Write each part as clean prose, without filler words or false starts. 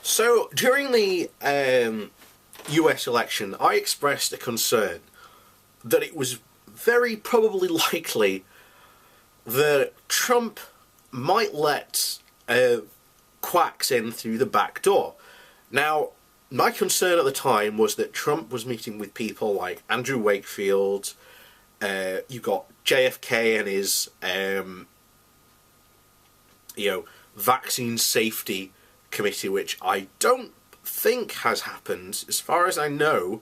So, during the US election, I expressed a concern that it was very probably likely that Trump might let quacks in through the back door. Now, my concern at the time was that Trump was meeting with people like Andrew Wakefield, you got JFK and his, vaccine safety committee, which I don't think has happened, as far as I know.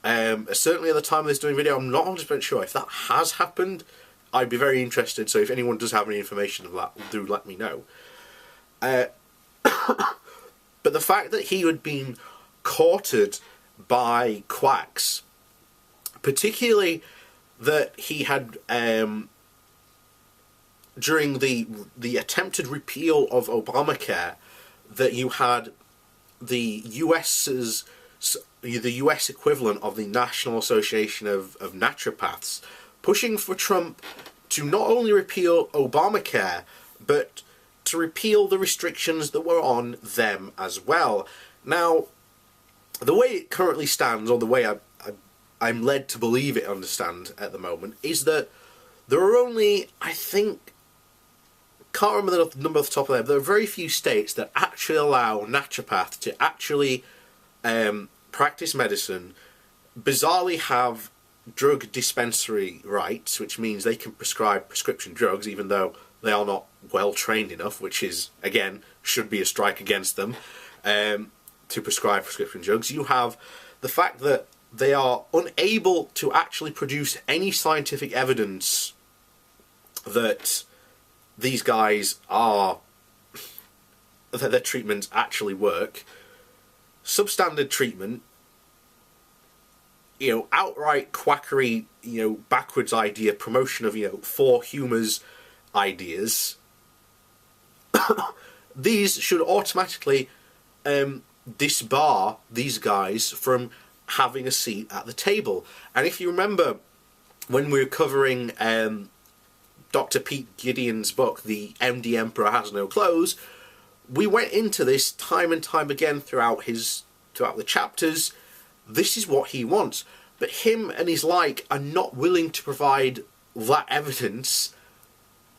Certainly at the time of this doing video, I'm not 100% sure. If that has happened, I'd be very interested, so if anyone does have any information of that, do let me know. But the fact that he had been courted by quacks, particularly that he had, during the attempted repeal of Obamacare, that you had the US equivalent of the National Association of Naturopaths pushing for Trump to not only repeal Obamacare, but to repeal the restrictions that were on them as well. Now, the way it currently stands, or the way I'm led to believe it understand at the moment, is that there are only, I think, can't remember the number off the top of my head, there are very few states that actually allow naturopaths to actually practice medicine, bizarrely have drug dispensary rights, which means they can prescribe prescription drugs even though they are not well trained enough, which is, again, should be a strike against them, to prescribe prescription drugs. You have the fact that they are unable to actually produce any scientific evidence that these guys are, that their treatments actually work. Substandard treatment, outright quackery, backwards idea, promotion of, for humours ideas. These should automatically disbar these guys from having a seat at the table. And if you remember, when we were covering Dr. Pete Gideon's book, The MD Emperor Has No Clothes, we went into this time and time again throughout the chapters. This is what he wants. But him and his like are not willing to provide that evidence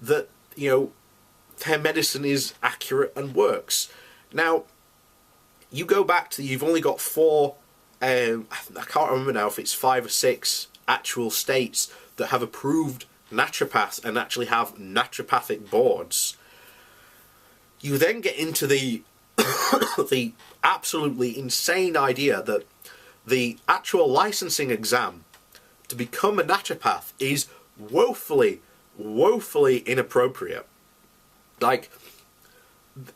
that, their medicine is accurate and works. Now, you go back to, you've only got four, I can't remember now if it's 5 or 6 actual states that have approved naturopaths and actually have naturopathic boards. You then get into the the absolutely insane idea that the actual licensing exam to become a naturopath is woefully inappropriate. Like,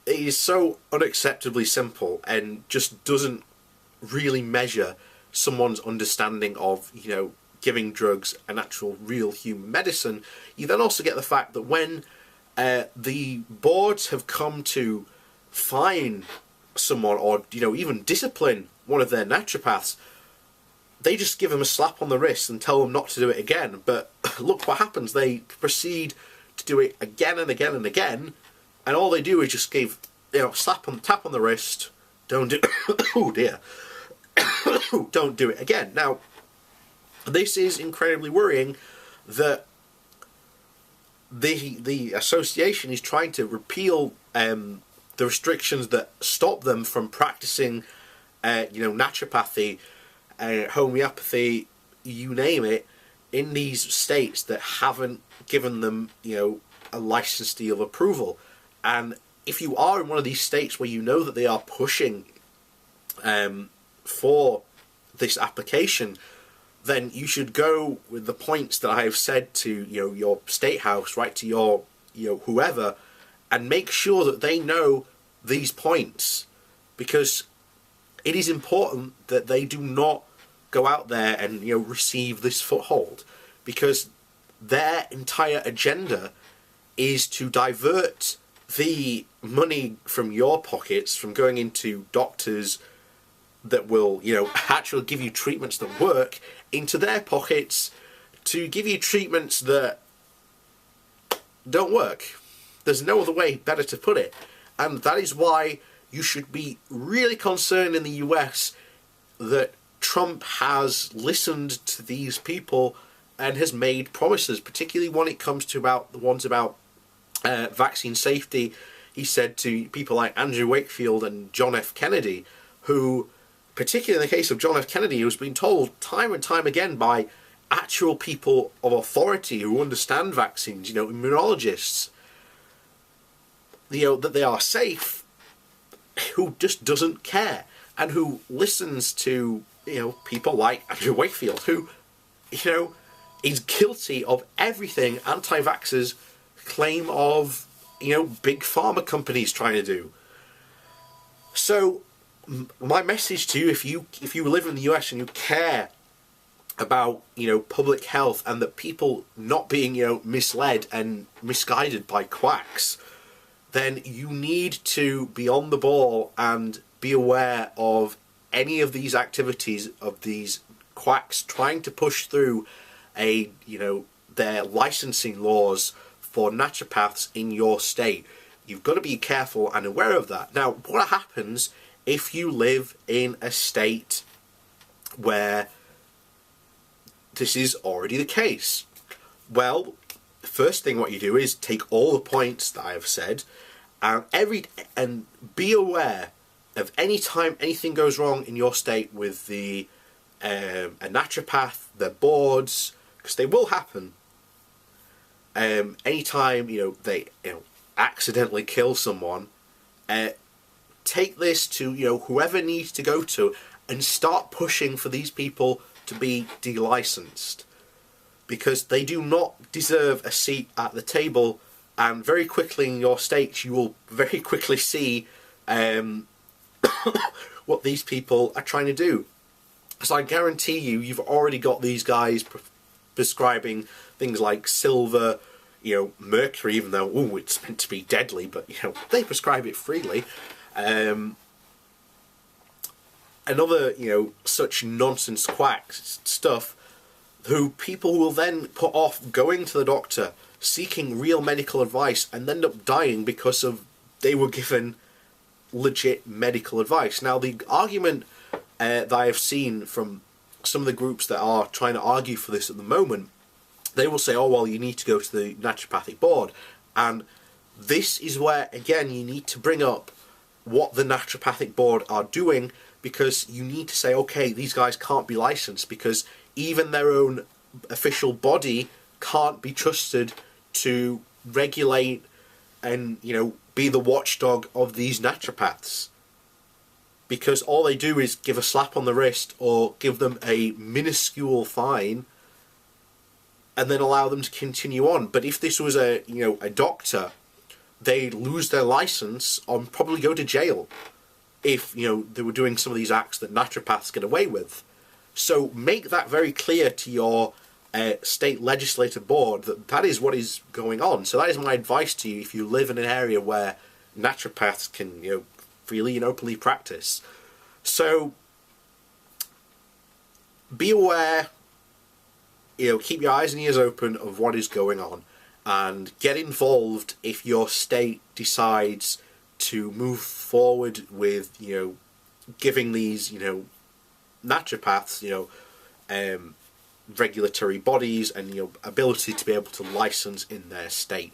it is so unacceptably simple and just doesn't really measure someone's understanding of, giving drugs an actual real human medicine. You then also get the fact that when the boards have come to fine someone or, even discipline one of their naturopaths, they just give them a slap on the wrist and tell them not to do it again. But look what happens. They proceed to do it again and again and again, and all they do is just give, tap on the wrist, don't do oh dear, don't do it again. Now, this is incredibly worrying that the association is trying to repeal the restrictions that stop them from practicing, naturopathy, homeopathy, you name it, in these states that haven't given them, a license deal of approval. And if you are in one of these states where you know that they are pushing for this application, then you should go with the points that I have said to your state house, right, to your whoever, and make sure that they know these points, because it is important that they do not go out there and receive this foothold, because their entire agenda is to divert the money from your pockets from going into doctors that will, actually give you treatments that work, into their pockets to give you treatments that don't work. There's no other way better to put it. And that is why you should be really concerned in the US that Trump has listened to these people and has made promises, particularly when it comes to the ones about vaccine safety. He said to people like Andrew Wakefield and John F. Kennedy, who, particularly in the case of John F. Kennedy, who's been told time and time again by actual people of authority who understand vaccines, immunologists, that they are safe, who just doesn't care, and who listens to, people like Andrew Wakefield, who, is guilty of everything anti-vaxxers claim of, big pharma companies trying to do. So, my message to you, if you live in the US and you care about, public health and that people not being, misled and misguided by quacks, then you need to be on the ball and be aware of any of these activities of these quacks trying to push through their licensing laws for naturopaths in your state. You've got to be careful and aware of that. Now, what happens if you live in a state where this is already the case? Well, the first thing what you do is take all the points that I have said, and be aware of any time anything goes wrong in your state with a naturopath, their boards, because they will happen. Anytime they accidentally kill someone, take this to whoever needs to go to, and start pushing for these people to be delicensed, because they do not deserve a seat at the table. And very quickly in your states, you will very quickly see what these people are trying to do. So I guarantee you've already got these guys prescribing things like silver, mercury, even though it's meant to be deadly, but they prescribe it freely. And other such nonsense quacks stuff, who people will then put off going to the doctor, seeking real medical advice, and end up dying because they were given legit medical advice. Now, the argument that I have seen from some of the groups that are trying to argue for this at the moment, they will say, oh, well, you need to go to the naturopathic board. And this is where, again, you need to bring up what the naturopathic board are doing, because you need to say, okay, these guys can't be licensed, because even their own official body can't be trusted to regulate and, be the watchdog of these naturopaths. Because all they do is give a slap on the wrist or give them a minuscule fine and then allow them to continue on. But if this was a doctor, they'd lose their license or probably go to jail if, they were doing some of these acts that naturopaths get away with. So make that very clear to your state legislative board that is what is going on. So that is my advice to you if you live in an area where naturopaths can freely and openly practice. So be aware, keep your eyes and ears open of what is going on, and get involved if your state decides to move forward with giving these naturopaths regulatory bodies and ability to be able to license in their state.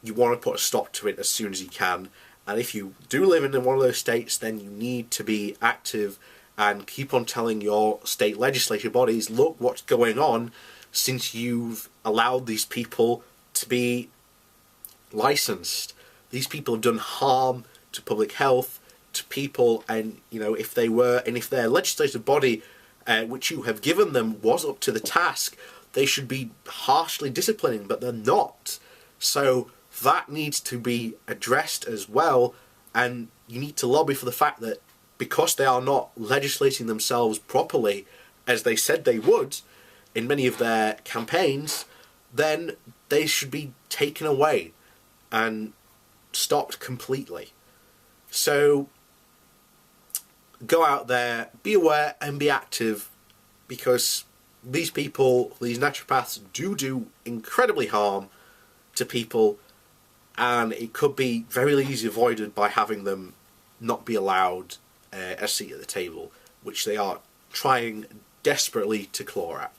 You want to put a stop to it as soon as you can, and if you do live in one of those states, then you need to be active and keep on telling your state legislative bodies, look what's going on, since you've allowed these people to be licensed. These people have done harm to public health, to people, and if their legislative body which you have given them was up to the task, they should be harshly disciplining, but they're not. So that needs to be addressed as well, and you need to lobby for the fact that because they are not legislating themselves properly, as they said they would in many of their campaigns, then they should be taken away and stopped completely. So go out there, be aware and be active, because these people, these naturopaths, do incredibly harm to people, and it could be very easily avoided by having them not be allowed a seat at the table, which they are trying desperately to claw at.